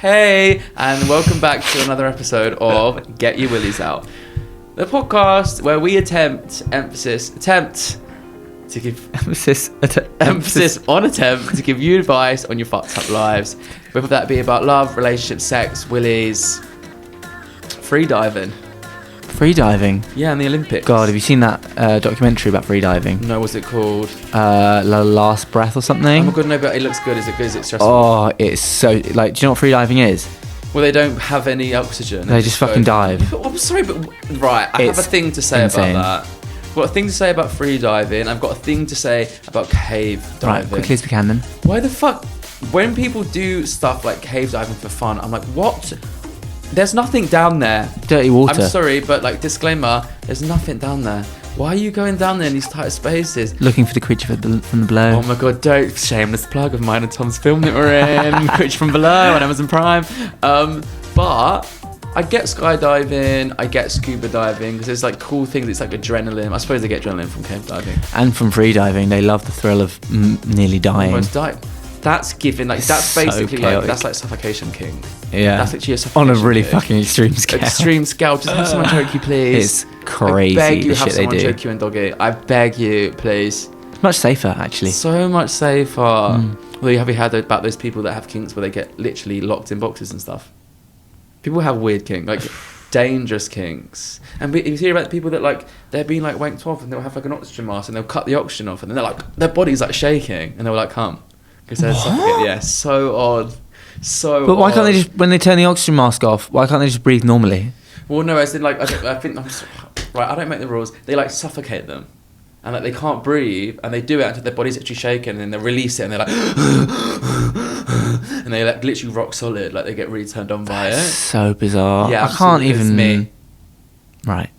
Hey, and welcome back to another episode of Get Ur Willies Out, the podcast where we attempt to give emphasis to give you advice on your fucked up lives, whether that be about love, relationships, sex, willies, freediving. Freediving? Yeah, and the Olympics. God, have you seen that documentary about freediving? No, what's it called? La Last Breath or something? Oh my god, no, but it looks good. Is it good? Is it stressful? Oh, it's so... Like, do you know what freediving is? Well, they don't have any oxygen. They just fucking dive. I'm sorry, but... Right, I have a thing to say insane. about that. I've got a thing to say about freediving. I've got a thing to say about cave diving. Right, quickly as we can then. Why the fuck... When people do stuff like cave diving for fun, I'm like, what? There's nothing down there. Dirty water. I'm sorry, but like, disclaimer, there's nothing down there. Why are you going down there in these tight spaces? Looking for the creature from the below. Oh my god, don't. Shameless plug of mine and Tom's film that we're in. Creature from Below on Amazon Prime. But I get skydiving, I get scuba diving, because there's like cool things. It's like adrenaline. I suppose they get adrenaline from cave diving. And from freediving, they love the thrill of nearly dying. Almost dying. That's given, like, that's basically so like, that's like suffocation king. Yeah. That's literally a suffocation on a really king. fucking extreme scale. Extreme scale. Just have someone choke you, please. It's crazy. I beg you, the have shit they someone do. choke you and doggy. I beg you, please. It's much safer, actually. So much safer. Well, have you heard about those people that have kinks where they get literally locked in boxes and stuff? People have weird kinks, like dangerous kinks. And you hear about people that, like, they're being like wanked off and they'll have like an oxygen mask and they'll cut the oxygen off and then they're like, their body's like shaking and they'll like come. Because they're suffocating. Yeah, so odd. So But why odd. can't they just, when they turn the oxygen mask off, why can't they just breathe normally? Well, no, as in, like, I think, right, I don't make the rules. They, like, suffocate them. And, like, they can't breathe. And they do it until their body's actually shaken. And then they release it. And they're like... and they, like, literally rock solid. Like, they get really turned on by it. So bizarre. Yeah, I can't absolutely. even... It's me. Right.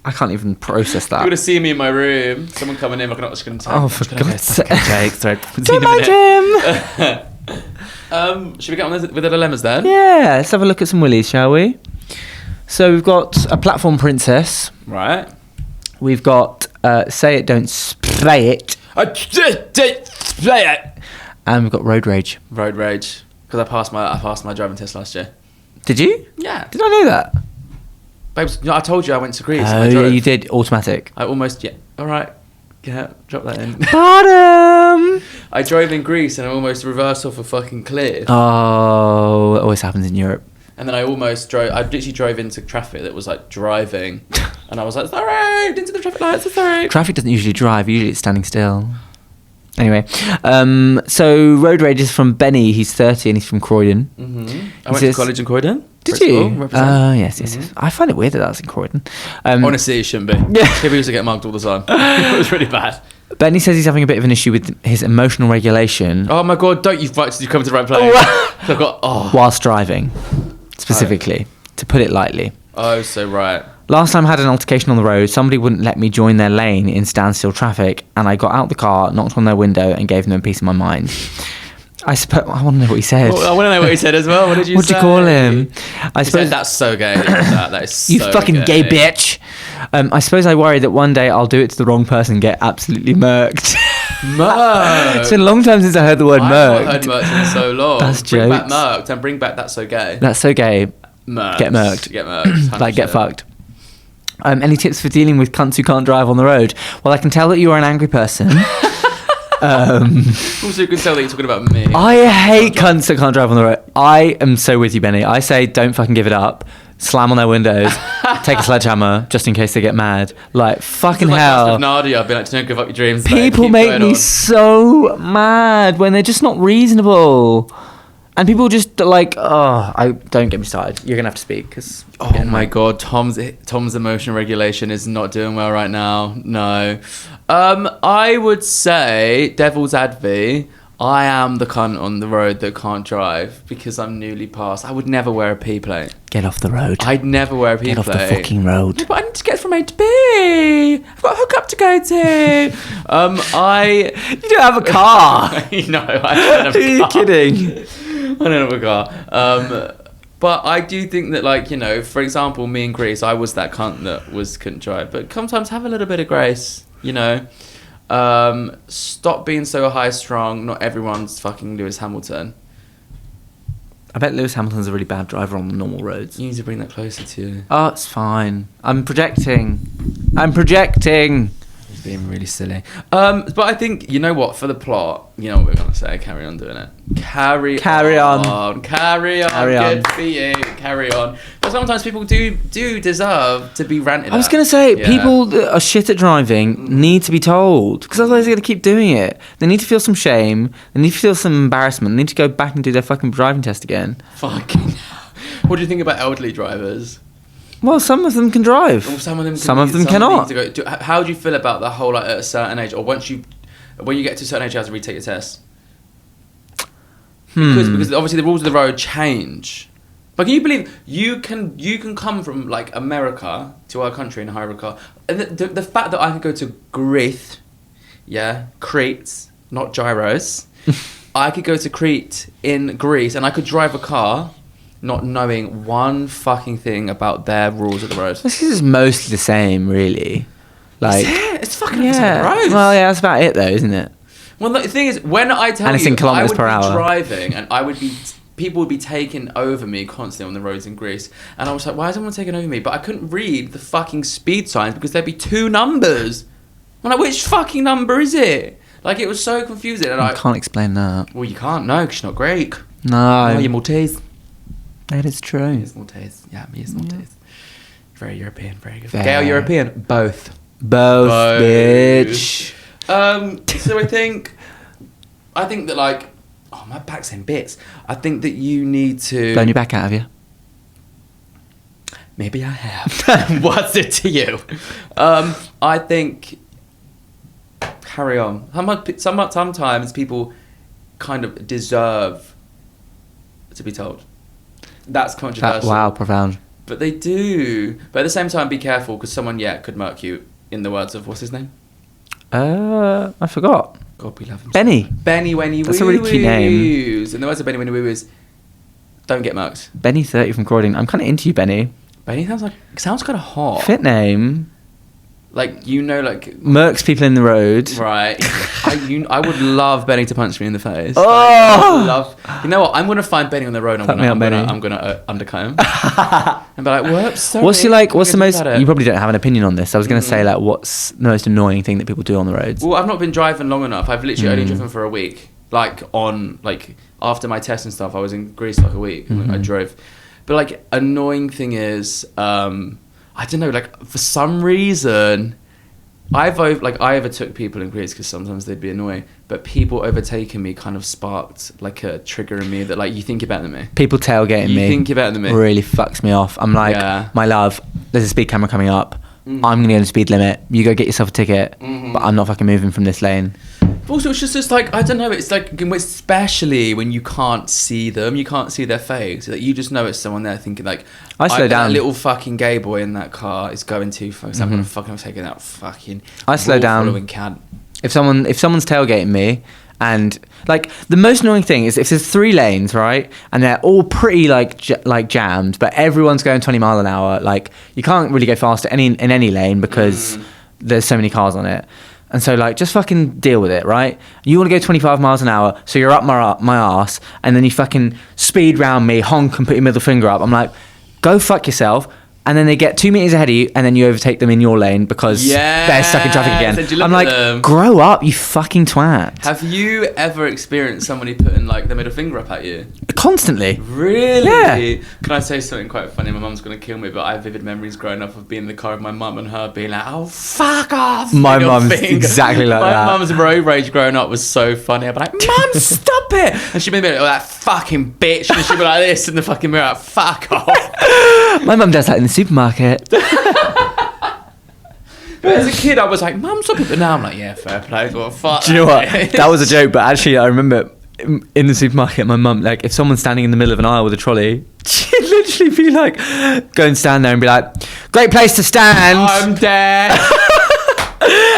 I can't even process that. You're going to see me in my room. Someone coming in, like, I'm not just going to... Oh, for God's sake. Jake, sorry. To my gym! Should we get on with the dilemmas then? Yeah, let's have a look at some willies, shall we? So we've got a platform princess. Right. We've got say it, don't spray it. Play it. And we've got road rage. Road rage. Because I passed my driving test last year. Did you? Yeah. Did I know that? Babes, no, I told you I went to Greece. Oh, yeah, you did. Automatic. I almost, yeah. All right. Yeah, drop that in. Bottom! I drove in Greece and I almost reversed off a fucking cliff. Oh, it always happens in Europe. And then I literally drove into traffic that was like driving. And I was like, sorry, into the traffic lights, sorry. Traffic doesn't usually drive, usually it's standing still. Anyway, so road rage is from Benny. He's 30 and he's from Croydon. Mm-hmm. I went to college in Croydon. Did you? Yes. I find it weird that that's in Croydon. Honestly, it shouldn't be. Yeah. People used to get mugged all the time. It was really bad. Benny says he's having a bit of an issue with his emotional regulation. Oh my god, don't you come to the right place. I've got, whilst driving, specifically, to put it lightly. Oh, so right. Last time I had an altercation on the road, somebody wouldn't let me join their lane in standstill traffic, and I got out the car, knocked on their window, and gave them a piece of my mind. I want to know what he said. Well, I want to know what he said as well. What did you say? What'd you call him? He said, that's so gay. That is so you fucking gay bitch. I suppose I worry that one day I'll do it to the wrong person and get absolutely murked. Murked? It's been a long time since I heard the word murked. I haven't heard murked in so long. That's Bring back jokes. murked and bring back that's so gay. That's so gay. Murked. Get murked. Get murked. Like, get fucked. Any tips for dealing with cunts who can't drive on the road? Well, I can tell that you are an angry person. Also, you can tell that you're talking about me. I hate cunts that can't drive on the road. I am so with you, Benny. I say don't fucking give it up. Slam on their windows. Take a sledgehammer just in case they get mad. Like, fucking hell. Like Nadia, I'd be like, don't give up your dreams. People keep make going me on. so mad when they're just not reasonable. And people just like, don't get me started. You're gonna have to speak because. Oh my god, Tom's emotional regulation is not doing well right now. No, I would say devil's advocate. I am the cunt on the road that can't drive because I'm newly passed. I would never wear a P plate. Get off the road. I'd never wear a P Get plate. off the fucking road. No, but I need to get from A to B. I've got a hookup to go to. You don't have a car. No, I don't have a car. Are you kidding? I don't have a car. But I do think that, like, you know, for example, me in Greece, I was that cunt that couldn't drive. But sometimes have a little bit of grace, you know. Stop being so high strung. Not everyone's fucking Lewis Hamilton. I bet Lewis Hamilton's a really bad driver on the normal roads. You need to bring that closer to you. Oh, it's fine. I'm projecting. He's being really silly. But I think, you know what, for the plot, you know what we're going to say. Carry on doing it. Carry on. Good for you. Carry on. But sometimes people do deserve to be ranted at. I was going to say, people that are shit at driving need to be told. Because otherwise they're going to keep doing it. They need to feel some shame. They need to feel some embarrassment. They need to go back and do their fucking driving test again. Fucking What do you think about elderly drivers? Well, some of them can drive. Well, some of them cannot. How do you feel about the whole, like, at a certain age, or when you get to a certain age, you have to retake your test? Because obviously the rules of the road change. But can you believe you can come from, like, America to our country in a hire a car, and the fact that I can go to Crete, Crete, not gyros. I could go to Crete in Greece and I could drive a car not knowing one fucking thing about their rules of the road. This is mostly the same, really. Like, it's fucking roads. Well, yeah, that's about it, though, isn't it? Well, the thing is, when I tell and it's you, in kilometers I would per be hour. driving, and people would be taking over me constantly on the roads in Greece, and I was like, why is everyone taking over me? But I couldn't read the fucking speed signs because there'd be two numbers. I'm like, which fucking number is it? Like, it was so confusing. And I can't explain that. Well, you can't know because you're not Greek. No. You're Maltese. That is true. He is Maltese. Yeah, he is Maltese. Very European, very good. Gay or European? Both, bitch. So I think that, like, my back's in bits. I think that you need to blown your back out, have you? Maybe I have. What's it to you? I think carry on. Sometimes people kind of deserve to be told. That's controversial. Wow, profound. But they do. But at the same time, be careful, because someone, could murk you, in the words of, what's his name? I forgot. God, we love him. Benny. Benny Wenny Woo. That's a really cute name. In the words of Benny Wenny Woo is, don't get murked. Benny 30 from Croydon. I'm kind of into you, Benny. Benny sounds kind of hot. Fit name. Like, murks people in the road. Right. I would love Benny to punch me in the face. Oh! You know what? I'm going to find Benny on the road. I'm going to undercut him. And be like, whoops, sorry. What's the most... You probably don't have an opinion on this. I was going to say, like, what's the most annoying thing that people do on the roads? Well, I've not been driving long enough. I've literally only driven for a week. After my test and stuff, I was in Greece like a week. I drove. But, like, annoying thing is... I don't know, like, for some reason, I overtook people in Greece because sometimes they'd be annoying, but people overtaking me kind of sparked, like, a trigger in me that, like, you think you're better than me. People tailgating me. You think you're better than me. Really fucks me off. I'm like, my love, there's a speed camera coming up. I'm going to go on the speed limit. You go get yourself a ticket, but I'm not fucking moving from this lane. But also, it's just like, I don't know, it's like, especially when you can't see them, you can't see their face, that you just know it's someone there thinking, like, I slow down. That little fucking gay boy in that car is going too fast. I'm going to fucking take that fucking... I slow down. If someone's tailgating me, and, like, the most annoying thing is if there's 3 lanes, right, and they're all pretty, like jammed, but everyone's going 20 mile an hour, like, you can't really go faster in any lane because there's so many cars on it. And so, like, just fucking deal with it, right? You want to go 25 miles an hour, so you're up my arse, and then you fucking speed round me, honk, and put your middle finger up. I'm like, go fuck yourself. And then they get 2 meters ahead of you, and then you overtake them in your lane because they're stuck in traffic again. I'm like, grow up, you fucking twat. Have you ever experienced somebody putting, like, the middle finger up at you? Constantly. Really? Yeah. Can I say something quite funny? My mum's going to kill me, but I have vivid memories growing up of being in the car with my mum and her being like, oh, fuck off. My mum's exactly like that. My mum's road rage growing up was so funny. I'd be like, Mum, stop it. And she'd be like, oh, that fucking bitch. And she'd be like this in the fucking mirror, like, fuck off. My mum does that in the supermarket. As a kid, I was like, Mum, stop it. But now I'm like, yeah, fair play. Well, fuck. Do you know what? That was a joke, but actually, I remember in the supermarket, my mum, like, if someone's standing in the middle of an aisle with a trolley, she'd literally be like, go and stand there and be like, great place to stand. I'm dead.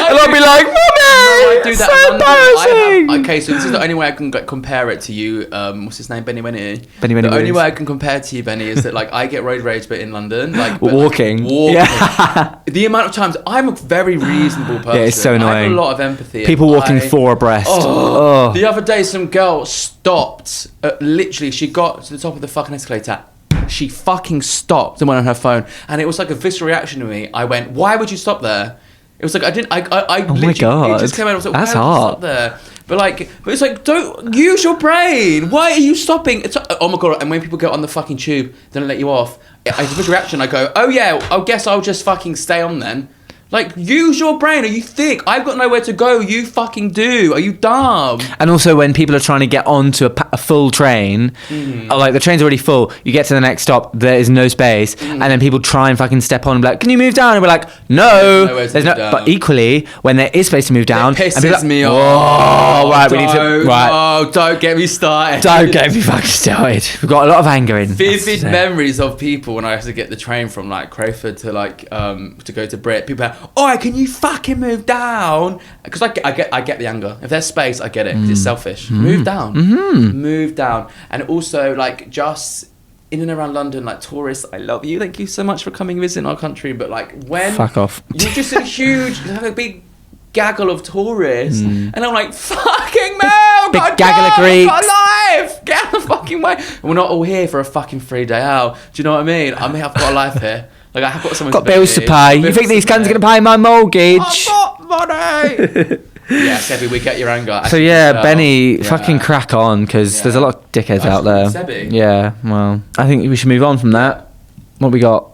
And I'll be like, Mummy, I do it's that so in London. embarrassing. Okay, so this is the only way I can compare it to you. What's his name? Benny Winnie. Benny Winnie The only Williams. way I can compare it to you, Benny, is that like I get road rage, but in London, like Walking. Yeah. The amount of times I'm a very reasonable person. Yeah, it's so I have annoying. a lot of empathy. People and walking four abreast. Oh. The other day, some girl stopped. Literally, she got to the top of the fucking escalator. She fucking stopped and went on her phone, and it was like a visceral reaction to me. I went, "Why would you stop there?" It was like I didn't. I Oh my God. It just came out. I was like, That's "Why would you hard." stop there?" But it's like, don't use your brain. Why are you stopping? It's oh my God! And when people get on the fucking tube, they don't let you off. I have a reaction. I go, "Oh yeah, I guess I'll just fucking stay on then." Like, use your brain. Are you thick? I've got nowhere to go. You fucking do. Are you dumb? And also when people are trying to get onto a full train, like the train's already full, you get to the next stop, there is no space, and then people try and fucking step on and be like, can you move down? And we're like, no. There's no. But equally, when there is space to move down, It and people pisses are me like, off. oh, right, we need to. Right. Oh, don't get me started. Don't get me fucking started. We've got a lot of anger in. Vivid memories of people when I used to get the train from like Crayford to like to go to Brit. People are like, oh, can you fucking move down? Because I get the anger. If there's space, I get it. 'Cause it's selfish. Move down. Move down. And also like just in and around London, like tourists, I love you. Thank you so much for coming visit our country. But like when Fuck off. you're just a huge, like a big gaggle of tourists, and I'm like, fucking move, big gaggle of Greeks. I've got life. Get out of the fucking way. And we're not all here for a fucking 3 day out. Do you know what I mean? I've got a life here. Like I have got someone. Got bills to pay. You think these cunts are going to pay my mortgage? I've got money. Yeah, Sebby, we get your anger. So yeah, Benny, fucking crack on, because there's a lot of dickheads out there. Sebby. Yeah, well, I think we should move on from that. What we got?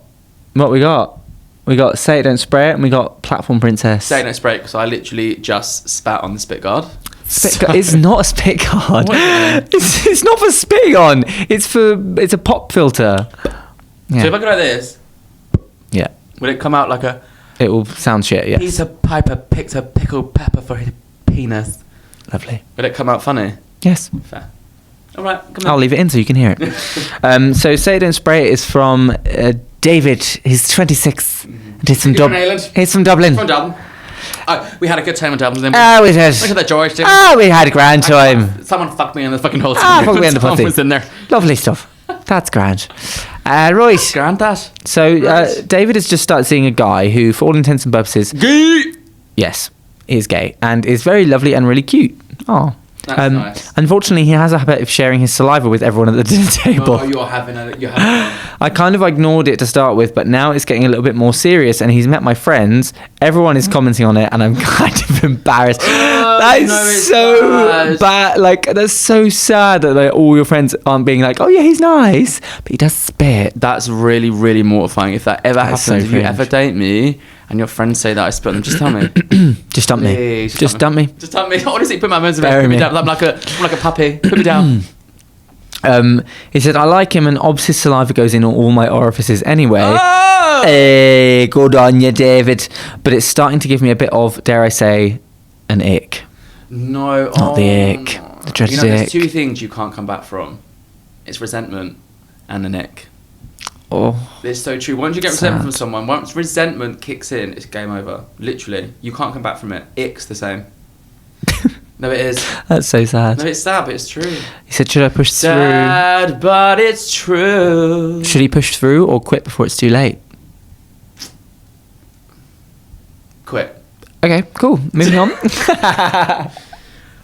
We got Say It Don't Spray It, and we got Platform Princess. Say it, don't spray it, because I literally just spat on the spit guard. It's not a spit guard. What is it? It's not for spitting on. It's a pop filter. Yeah. So if I go like this, Yeah. will it come out like a It will sound shit, yes. Peter Piper picked a pickled pepper for his penis? Lovely. Will it come out funny? Yes. Fair. All right, come I'll on. leave it in so you can hear it. So Say It Don't Spray It is from David. He's 26. And he's from He's from Ireland. He's from Dublin. From Dublin. Oh, we had a good time in Dublin. Then We did. look at that George. We had a grand time. Someone fucked me in the fucking hole. Fuck me in the Someone pussy. was in there. Lovely stuff. That's grand. Right. Grand that. So David has just started seeing a guy who, for all intents and purposes, Gay. yes, is gay and is very lovely and really cute. Oh. That's nice. Unfortunately, he has a habit of sharing his saliva with everyone at the dinner table. Oh, you're having one. I kind of ignored it to start with, but now it's getting a little bit more serious, and he's met my friends. Everyone is commenting on it, and I'm kind of embarrassed. That is so bad. Like, that's so sad that like, all your friends aren't being like, oh yeah, he's nice, but he does spit. That's really, really mortifying. If that ever happens, so if you cringe. ever date me and your friends say that I spit on them, just tell me. Just dump me. Please, Just dump me. Just tell me. Honestly, put my hands Bury around. Put me me. down. I'm like a puppy. Put me down. He said, I like him, and obviously saliva goes in all my orifices anyway. Oh! Hey, good on you, David. But it's starting to give me a bit of, dare I say, an ick. No. Not the ick. The dreaded There's ick. 2 things you can't come back from. It's resentment and an ick. Oh, It's so true. Once you get Sad. resentment from someone, once resentment kicks in, it's game over. Literally. You can't come back from it. Ick's the same. No, it is. that's so sad. No, it's sad, but it's true. He said, should I push through? Sad, but it's true. Should he push through or quit before it's too late? Quit. Okay, cool. Moving on.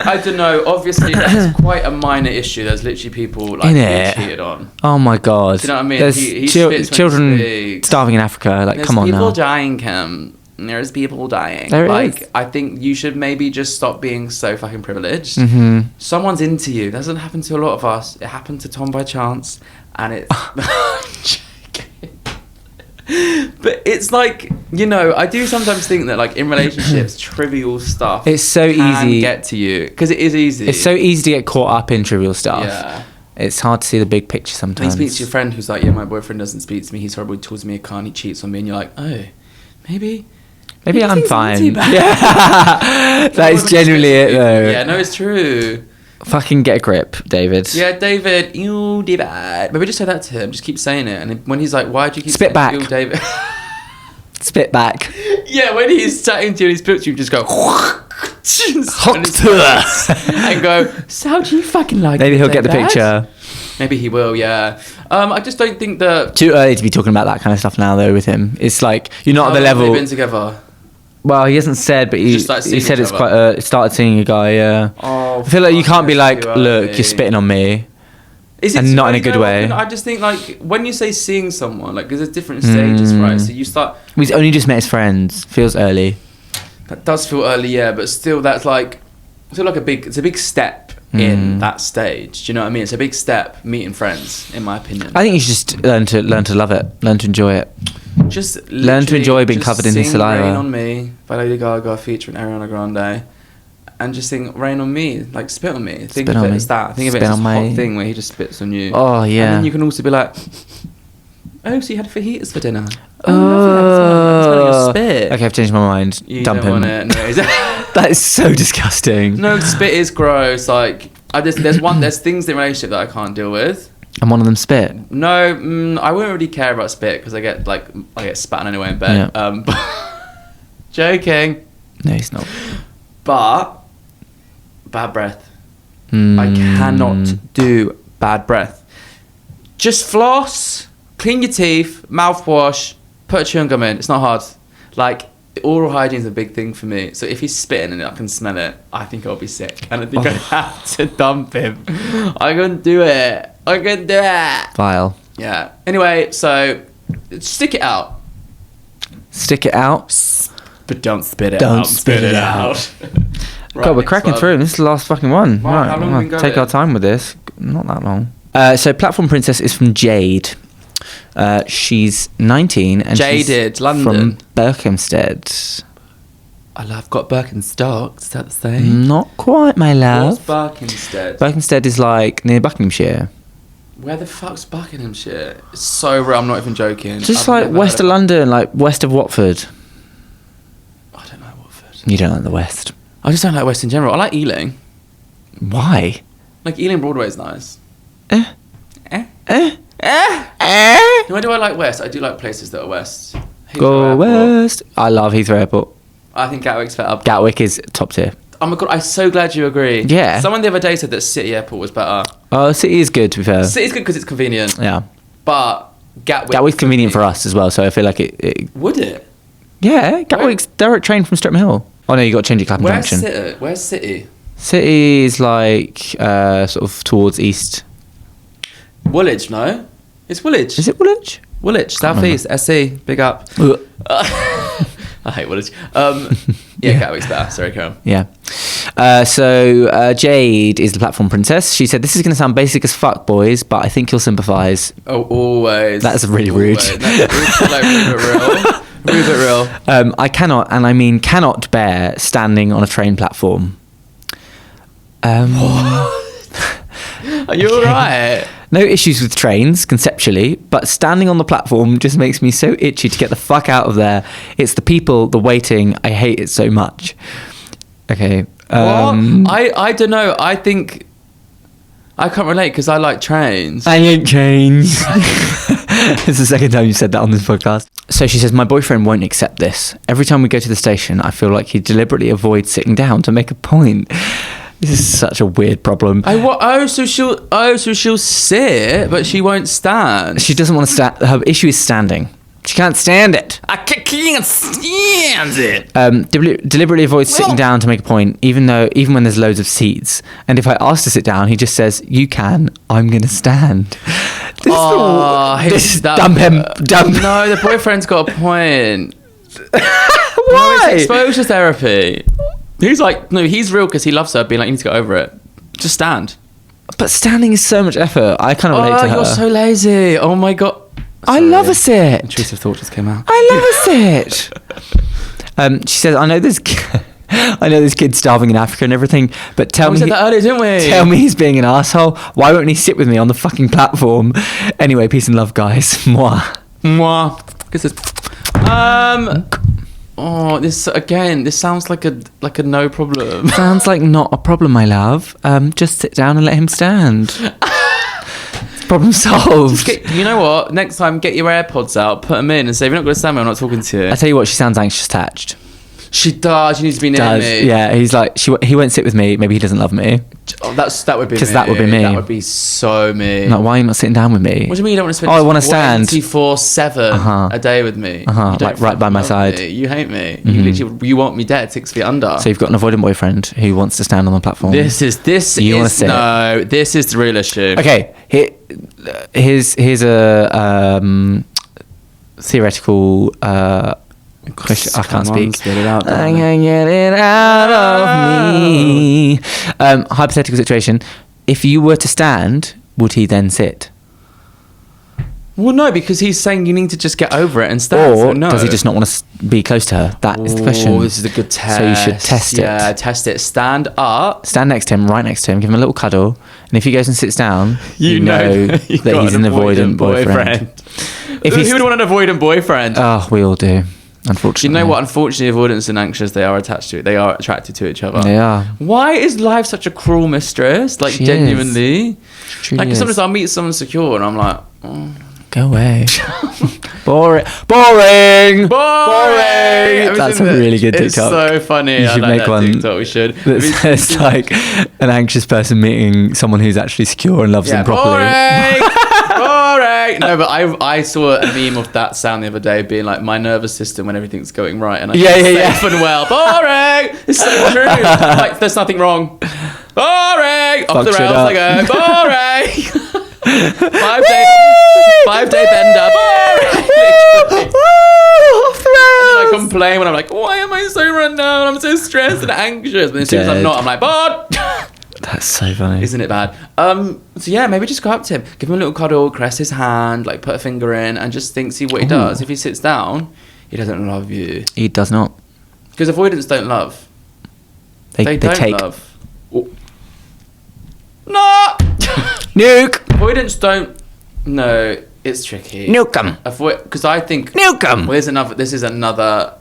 I don't know. Obviously, that's quite a minor issue. There's literally people like Innit? being cheated on. Oh my God. Do you know what I mean? There's He spits when children he speaks. starving in Africa. Like, There's come on people now. dying, Kim. There's people dying. There like, is. I think you should maybe just stop being so fucking privileged. Mm-hmm. Someone's into you. That doesn't happen to a lot of us. It happened to Tom by chance, and it. But it's like, you know, I do sometimes think that like in relationships, trivial stuff. It's so can easy. get to you because it is easy. It's so easy to get caught up in trivial stuff. Yeah. It's hard to see the big picture When sometimes. you speak to your friend who's like, yeah, my boyfriend doesn't speak to me. He's horrible. He towards me a car and he cheats on me, and you're like, oh, maybe I'm things aren't fine. too bad. Yeah. That is genuinely it, though. Yeah, no, it's true. Fucking get a grip, David. Yeah, David, you did bad. Maybe just say that to him. Just keep saying it. And when he's like, why do you keep Spit saying back. you, David? spit back. Yeah, when he's chatting to you in his picture, you just go and go, so how do you fucking like Maybe it, he'll get the Dad? picture. Maybe he will, yeah. I just don't think that... Too early to be talking about that kind of stuff now, though, with him. It's like, you're not at the level... How long have they been together? Well, he hasn't said, but he said it's quite... He started seeing a guy, yeah. Oh, I feel like you can't be like, too look, early. you're spitting on me. Is it and too not in a early good though? way. I just think, like, when you say seeing someone, like, there's different stages, right? So you start... He's only just met his friends. Feels early. That does feel early, yeah, but still, that's like... It's like it's a big step in that stage. Do you know what I mean? It's a big step meeting friends, in my opinion. I think you should just learn to love it. Learn to enjoy it. Just learn to enjoy being covered in his saliva. Rain on Me by Lady Gaga featuring Ariana Grande, and just sing Rain on Me, like spit on me. Think of it as that. Think of it as this hot thing where he just spits on you. Oh yeah. And then you can also be like, oh, so you had fajitas for dinner? Oh, spit. Okay, I've changed my mind. You Dump don't him. want it. No, That is so disgusting. no, spit is gross. Like, there's things in a relationship that I can't deal with. And one of them spit. No, I wouldn't really care about spit because I get spat on anyway in bed. Yeah. Joking. No, he's not. But bad breath. I cannot do bad breath. Just floss, clean your teeth, mouthwash, put a chewing gum in. It's not hard. Like, oral hygiene is a big thing for me. So if he's spitting and I can smell it, I think I'll be sick. And I think I have to dump him. I couldn't do it. Vile. Yeah. Anyway, so stick it out. Stick it out. But don't spit it Don't out. spit it out. Right, God, we're cracking through. This is the last fucking one. Right, how long have we been take going? our time with this. Not that long. So Platform Princess is from Jade. She's 19 and Jaded, she's London. from Berkhamsted. I've got Birkenstock. Is that the same? Not quite, my love. What's Berkhamsted? Berkhamsted is like near Buckinghamshire. Where the fuck's Buckinghamshire? It's so real. I'm not even joking. Just I've like never west heard of London, like west of Watford. I don't know Watford. You don't like the west. I just don't like West in general. I like Ealing. Why? Like Ealing Broadway is nice. Eh? Eh? Eh? Eh? Eh? Why do I like West? I do like places that are West. Heathrow Go Airport. west. I love Heathrow Airport. I think Gatwick's better. Gatwick is top tier. Oh my god, I'm so glad you agree. Yeah. Someone the other day said that City Airport was better. Oh, City is good, to be fair. City's good because it's convenient. Yeah. But Gatwick... Gatwick's convenient for us as well, so I feel like it Would it? yeah, Gatwick's direct train from Streatham Hill. Oh no, you got to change at Clapham Where's Junction. City? Where's City? City is like sort of towards east. Woolwich, no? It's Woolwich. Is it Woolwich? Woolwich, South East, SC, big up. I hate Woolwich. Yeah, Gatwick's better. Sorry, Karen. Yeah. So Jade is the Platform Princess. She said, "This is going to sound basic as fuck, boys, but I think you'll sympathise." Oh, always. That's really rude. Always. That's like rude but real. Rude but real. I cannot, and I mean cannot bear standing on a train platform. Are you alright? No issues with trains, conceptually, but standing on the platform just makes me so itchy to get the fuck out of there. It's the people, the waiting. I hate it so much. Okay. What? I don't know. I think... I can't relate because I like trains. I like trains. It's the second time you said that on this podcast. So she says, my boyfriend won't accept this. Every time we go to the station, I feel like he deliberately avoids sitting down to make a point. This is such a weird problem. So she'll sit, but she won't stand. She doesn't want to stand. Her issue is standing. She can't stand it. I can't stand it. Deliberately avoids sitting down to make a point, even when there's loads of seats. And if I ask to sit down, he just says, "You can. I'm gonna stand." Dump him. Dump. No, the boyfriend's got a point. Why? No, it's exposure therapy. He's like, no, he's real because he loves her, being like, you need to get over it. Just stand. But standing is so much effort. I kind of relate to her. You're so lazy. Oh my god. I love a sit. Intrusive thought just came out. I love a sit. She says, I know there's kids starving in Africa and everything, but tell We me said that earlier, didn't we? Tell me he's being an asshole. Why won't he sit with me on the fucking platform? Anyway, peace and love, guys. Mwah. Mwah. This sounds like a no problem. Sounds like not a problem, my love. Just sit down and let him stand. Problem solved. You know what? Next time, get your AirPods out, put them in, and say, if you're not going to stand me, I'm not talking to you. I tell you what, she sounds anxious attached. She does. She needs to be near me. Yeah, he's like, he won't sit with me. Maybe he doesn't love me. Oh, that would be me. Because that would be me. That would be so me. Like, why are you not sitting down with me? What do you mean you don't want to spend I want to stand 24/7 a day with me? Like right by my side. Me. You hate me. You want me dead 6 feet under. So you've got an avoidant boyfriend who wants to stand on the platform. This is this is the real issue. Okay, here's a theoretical. I can't speak. Spit it out, I can get it out of me. Hypothetical situation. If you were to stand, would he then sit? Well, no, because he's saying you need to just get over it and stand. Or so no. does he just not want to be close to her? That is the question. Oh, this is a good test. So you should test it. Yeah, test it. Stand up. Stand next to him, right next to him, give him a little cuddle. And if he goes and sits down, you know that he's an avoidant boyfriend. Who would want an avoidant boyfriend? Oh, we all do. Unfortunately. You know what? Unfortunately, avoidance and anxious, they are attached to it. They are attracted to each other. They are. Why is life such a cruel mistress? Like, genuinely. Like, sometimes I'll meet someone secure and I'm like, oh. Go away. Boring. That's a really good TikTok. It's so funny. You should make one. TikTok. We should. It's like an anxious person meeting someone who's actually secure and loves them properly. Boring. No, but I saw a meme of that sound the other day being like, my nervous system when everything's going right and I'm safe and well. Boring. It's so true. Like, there's nothing wrong. Boring. Off the rails I go. Boring. 5-day bender. Boring. I complain when I'm like, why am I so run down? I'm so stressed and anxious. But as soon as I'm not, I'm like, bored. That's so funny. Isn't it bad? So yeah, maybe just go up to him, give him a little cuddle, caress his hand, like put a finger in and just see what he does. If he sits down, he doesn't love you. He does not. Because avoidants don't love. They don't take. love. No! Nuke! Avoidants don't... No, it's tricky. Nuke 'em. Because I think... Nuke 'em. Well, this is another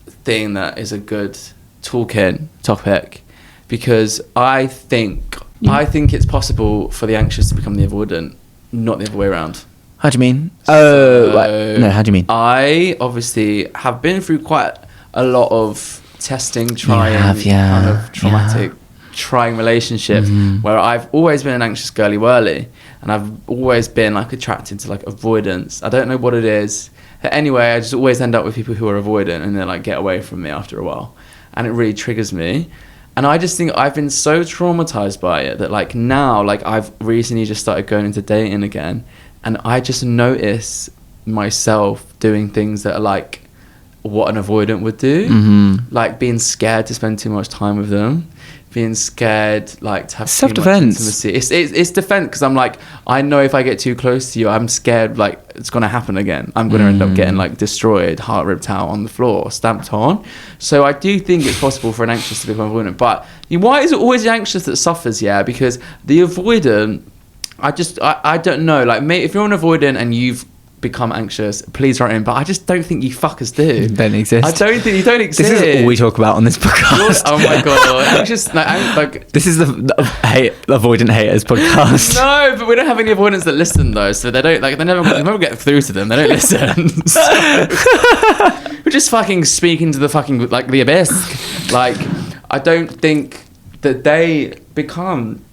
thing that is a good talking topic. Because I think it's possible for the anxious to become the avoidant, not the other way around. How do you mean? Right. No, how do you mean? I obviously have been through quite a lot of testing, trying, kind of traumatic, trying relationships where I've always been an anxious girly whirly, and I've always been like attracted to like avoidance. I don't know what it is. But anyway, I just always end up with people who are avoidant and they like get away from me after a while, and it really triggers me. And I just think I've been so traumatized by it that like now, like I've recently just started going into dating again, and I just notice myself doing things that are like what an avoidant would do, like being scared to spend too much time with them, being scared like to have self-defense. Too much intimacy. It's defense, because I'm like, I know if I get too close to you, I'm scared like it's gonna happen again. I'm gonna end up getting like destroyed, heart ripped out on the floor, stamped on. So I do think it's possible for an anxious to become avoidant. But why is it always the anxious that suffers? Yeah, because the avoidant, I don't know. Like, mate, if you're an avoidant and you've become anxious, please write in, but I just don't think you fuckers do. Don't exist. I don't think you don't exist. This is all we talk about on this podcast. Oh my god. Anxious, like this is the avoidant haters podcast. No, but we don't have any avoidants that listen though, so they never get through to them. They don't listen. So, we're just fucking speaking to the fucking like the abyss. Like, I don't think that they become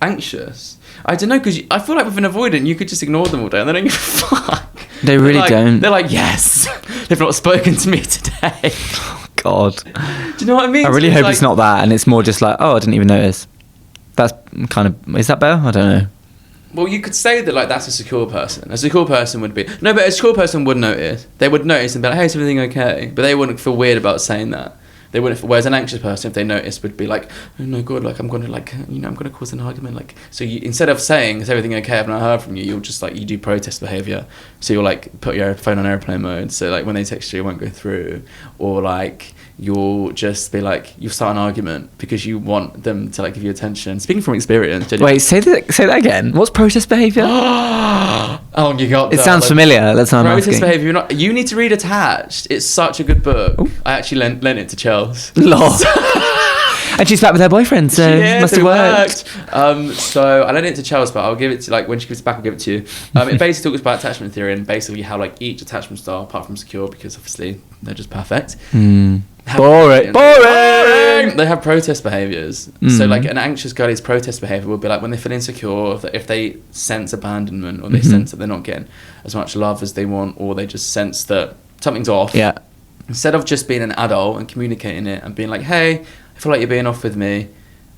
anxious. I don't know, because I feel like with an avoidant, you could just ignore them all day and they don't give a fuck. They really don't. They're like, yes, they've not spoken to me today. Oh, God. Do you know what I mean? I really hope it's not that, and it's more just like, oh, I didn't even notice. That's kind of... Is that better? I don't know. Well, you could say that like that's a secure person. A secure person would be... No, but a secure person would notice. They would notice and be like, hey, is everything okay? But they wouldn't feel weird about saying that. They wouldn't. Whereas an anxious person, if they notice, would be like, oh no, God, like I'm going to like, I'm going to cause an argument. Like, so you, instead of saying, is everything okay? I've not heard from you. You'll just like, you do protest behavior. So you'll like put your phone on airplane mode. So like when they text you, it won't go through. Or like you'll just be like, you'll start an argument because you want them to like give you attention. Speaking from experience. Wait, say that again. What's protest behavior? Oh, you got that. It sounds familiar. That's what I'm protest asking. behavior. You need to read Attached. It's such a good book. Ooh. I actually lent it to Chels. Lol. And she's back with her boyfriend, so it must have worked. So I lent it to Chelsea, but I'll give it to, like, when she gives it back, I'll give it to you. It basically talks about attachment theory and basically how, like, each attachment style, apart from secure, because obviously they're just perfect. Boring. They have protest behaviours. So, like, an anxious girlie's protest behaviour will be like when they feel insecure, if they sense abandonment or they sense that they're not getting as much love as they want, or they just sense that something's off. Yeah. Instead of just being an adult and communicating it and being like, hey, I feel like you're being off with me.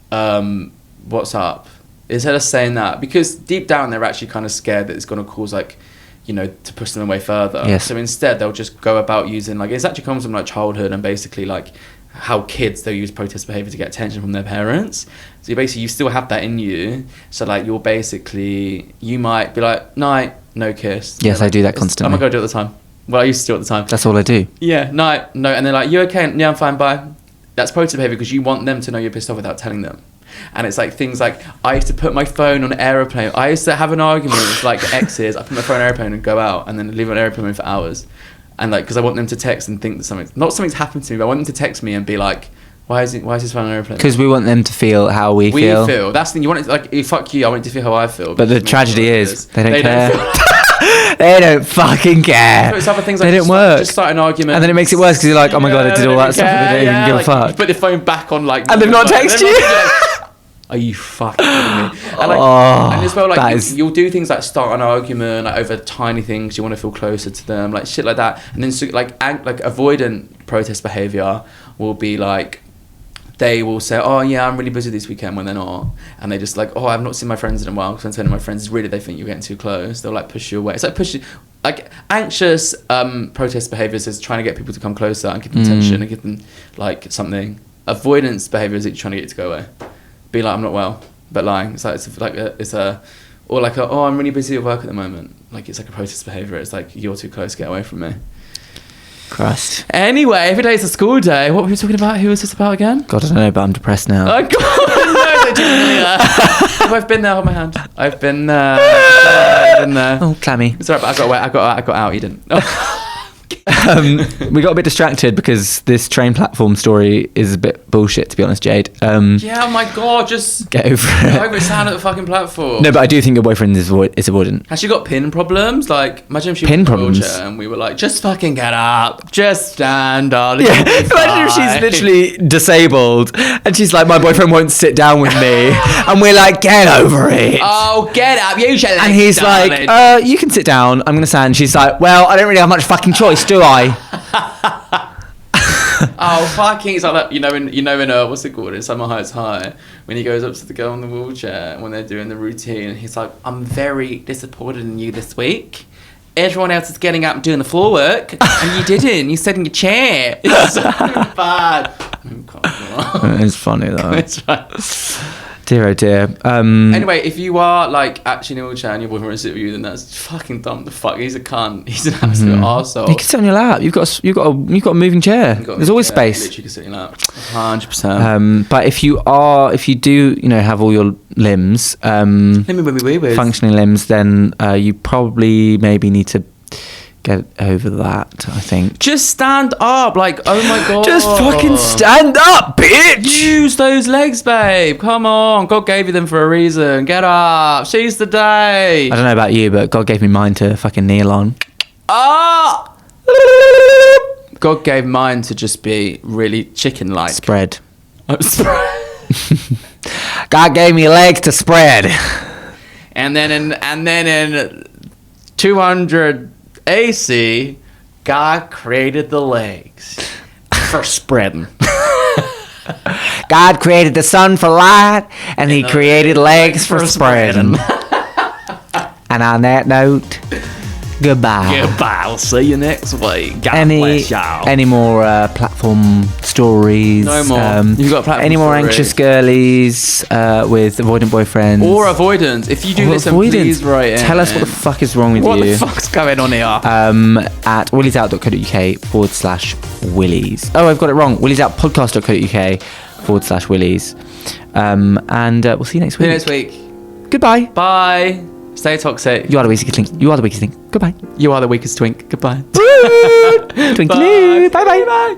What's up? Instead of saying that, because deep down they're actually kind of scared that it's going to cause, like, you know, to push them away further. Yes. So instead they'll just go about using, like, it actually comes from, like, childhood and basically, like, how kids, they'll use protest behaviour to get attention from their parents. So you still have that in you. So, like, you might be like, night, no kiss. Yes, I do that constantly. I'm going to go do it all the time. Well, I used to do it all the time. That's all I do. Yeah, night, no. And they're like, you okay? Yeah, I'm fine, bye. That's protest behaviour because you want them to know you're pissed off without telling them. And it's like things like, I used to put my phone on airplane. I used to have an argument with, like, exes. I put my phone on airplane and go out and then leave it on airplane for hours. And, like, because I want them to text and think that something's happened to me, but I want them to text me and be like, why is his phone on airplane? Because we want them to feel how we feel. That's the thing. You want it to, like, fuck you, I want it to feel how I feel. But the tragedy is, they don't care. Don't they don't fucking care. It's other things like they don't work. Just start an argument. And then it makes it worse because you're like, oh my God, I did all that stuff and they don't even give a fuck. You put the phone back on, like... And they've not texted you? Are you fucking kidding me? And, like, and as well, like, you'll do things like start an argument, like, over tiny things. You want to feel closer to them, like shit like that. And then like avoidant protest behaviour will be like, they will say, oh yeah, I'm really busy this weekend, when they're not. And they just like, oh, I've not seen my friends in a while, because I'm telling my friends, really, they think you're getting too close. They'll, like, push you away. It's like like anxious protest behaviours is trying to get people to come closer and give them attention and give them, like, something. Avoidance behaviours is trying to get you to go away. Be like, I'm not well, but lying. It's like oh, I'm really busy at work at the moment. Like, it's like a protest behaviour. It's like, you're too close, get away from me. Christ. Anyway, every day's a school day. What were we talking about? Who was this about again? God, I don't know, but I'm depressed now. Oh, God, no, they didn't. I've been there, hold my hand. I've been there. Oh, clammy. It's alright, but I got out, you didn't. Oh. We got a bit distracted because this train platform story is a bit bullshit, to be honest, Jade. Yeah, oh my God, just get over it. Get over it, stand at the fucking platform. No, but I do think your boyfriend is avoidant. Has she got pin problems? Like, imagine if she pin was in a problems wheelchair and we were like, just fucking get up, just stand, darling. Yeah, imagine if she's literally disabled and she's like, my boyfriend won't sit down with me, and we're like, get over it. Oh, get up, you shall. And he's darling. like, you can sit down, I'm gonna stand. She's like, well, I don't really have much fucking choice, do I? Oh, fucking, it's like that, you know in what's it called, in Summer Heights High, when he goes up to the girl in the wheelchair when they're doing the routine, and he's like, I'm very disappointed in you this week. Everyone else is getting up and doing the floor work, and you didn't. You sat in your chair. It's so bad. It's funny though. It's fine. Dear oh dear. Anyway, if you are, like, actually in a wheelchair and your boyfriend wants to sit with you, then that's fucking dumb. The fuck, he's a cunt. He's an absolute arsehole. You can sit on your lap. You've got a moving chair. There's always space. Literally, you can sit in your lap. 100%. But if you do, have all your limbs, functioning limbs, then you probably maybe need to get over that, I think. Just stand up, like, oh my God. Just fucking stand up, bitch! Use those legs, babe. Come on. God gave you them for a reason. Get up. Seize the day. I don't know about you, but God gave me mine to fucking kneel on. Ah! God gave mine to just be really chicken-like. Spread. God gave me legs to spread. And then in 200 AC, God created the legs for spreading. God created the sun for light, and he created legs for spreading. And on that note, goodbye. Goodbye. We'll see you next week. God bless y'all. Any more platform stories? No more. You've got platform any more stories. Anxious girlies with avoidant boyfriends? Or avoidance. If you do listen, please write in. Tell us what the fuck is wrong with you. What the fuck's going on here? At williesout.co.uk/willies. Oh, I've got it wrong. williesoutpodcast.co.uk/willies. And we'll see you next week. See you next week. Goodbye. Bye. Stay toxic. You are the weakest link. You are the weakest thing. Goodbye. You are the weakest twink. Goodbye. Twinkly. Bye bye. Bye.